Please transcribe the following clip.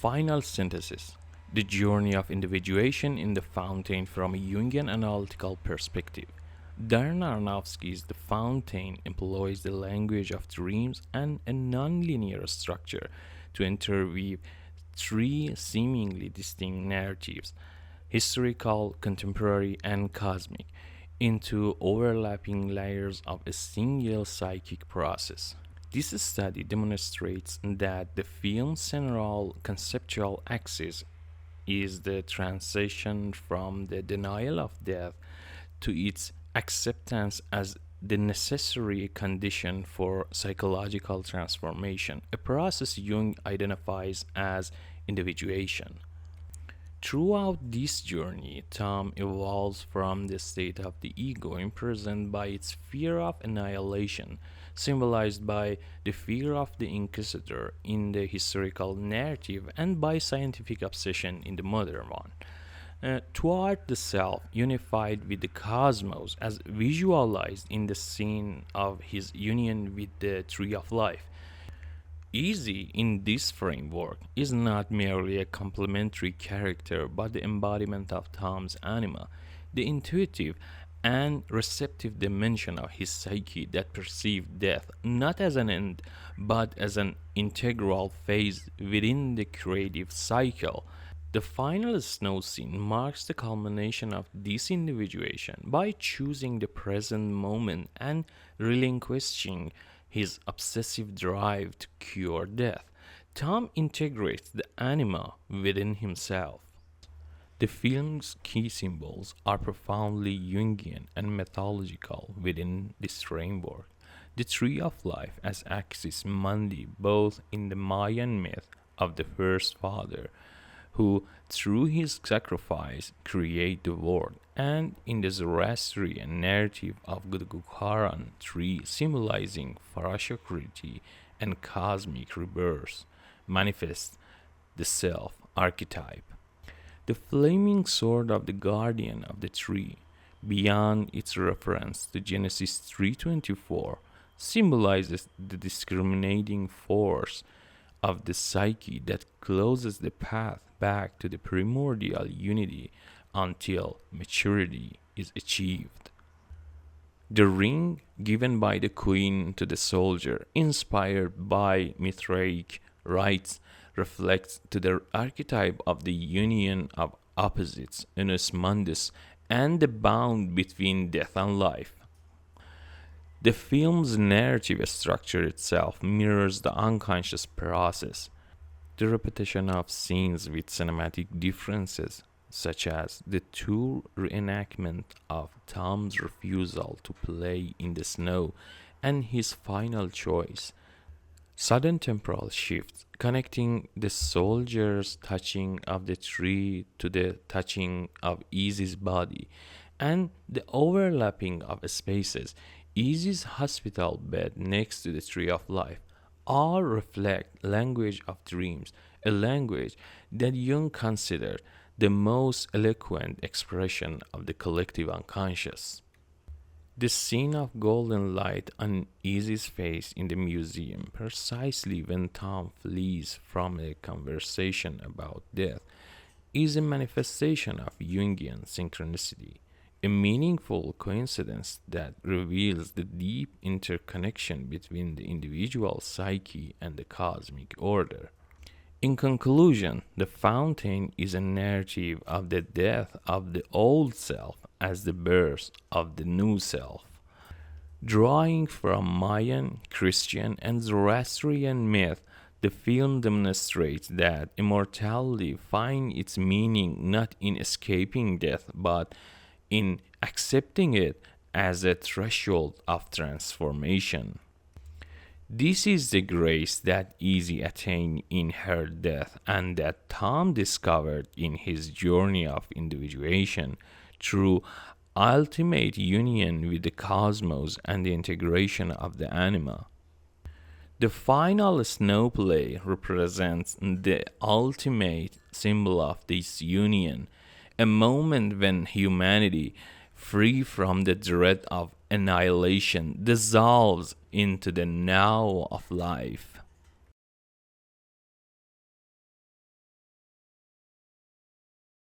Final synthesis: the journey of individuation in the fountain from a Jungian analytical perspective. Darren Aronofsky's The Fountain employs the language of dreams and a nonlinear structure to interweave three seemingly distinct narratives, historical, contemporary, and cosmic, into overlapping layers of a single psychic process. This study demonstrates that the film's central conceptual axis is the transition from the denial of death to its acceptance as the necessary condition for psychological transformation, a process Jung identifies as individuation. Throughout this journey, Tom evolves from the state of the ego imprisoned by its fear of annihilation, symbolized by the fear of the inquisitor in the historical narrative and by scientific obsession in the modern one, toward the self unified with the cosmos as visualized in the scene of his union with the tree of life. Izzi, in this framework, is not merely a complementary character but the embodiment of Tom's anima, the intuitive and receptive dimension of his psyche that perceives death not as an end but as an integral phase within the creative cycle. The final snow scene marks the culmination of this individuation by choosing the present moment and relinquishing his obsessive drive to cure death. Tom integrates the anima within himself. The film's key symbols are profoundly Jungian and mythological within this framework. The tree of life as axis mundi both in the Mayan myth of the first father, who through his sacrifice create the world, and in the Zoroastrian narrative of the Gukharan tree symbolizing ferocity and cosmic rebirth, manifests the self archetype. The flaming sword of the guardian of the tree, beyond its reference to Genesis 3:24, symbolizes the discriminating force of the psyche that closes the path back to the primordial unity until maturity is achieved. The ring given by the queen to the soldier, inspired by Mithraic rites, reflects to the archetype of the union of opposites, unus mundus, and the bond between death and life. The film's narrative structure itself mirrors the unconscious process. The repetition of scenes with cinematic differences, such as the tour reenactment of Tom's refusal to play in the snow and his final choice, sudden temporal shifts connecting the soldier's touching of the tree to the touching of Izzi's body, and the overlapping of spaces, Izzi's hospital bed next to the tree of life, all reflect language of dreams, a language that Jung considered the most eloquent expression of the collective unconscious. The scene of golden light on Izzi's face in the museum, precisely when Tom flees from a conversation about death, is a manifestation of Jungian synchronicity, a meaningful coincidence that reveals the deep interconnection between the individual psyche and the cosmic order. In conclusion, The Fountain is a narrative of the death of the old self as the birth of the new self. Drawing from Mayan, Christian, and Zoroastrian myth, the film demonstrates that immortality finds its meaning not in escaping death but in accepting it as a threshold of transformation. This is the grace that Izzi attained in her death and that Tom discovered in his journey of individuation through ultimate union with the cosmos and the integration of the anima. The final snow play represents the ultimate symbol of this union, a moment when humanity, free from the dread of annihilation, dissolves into the now of life.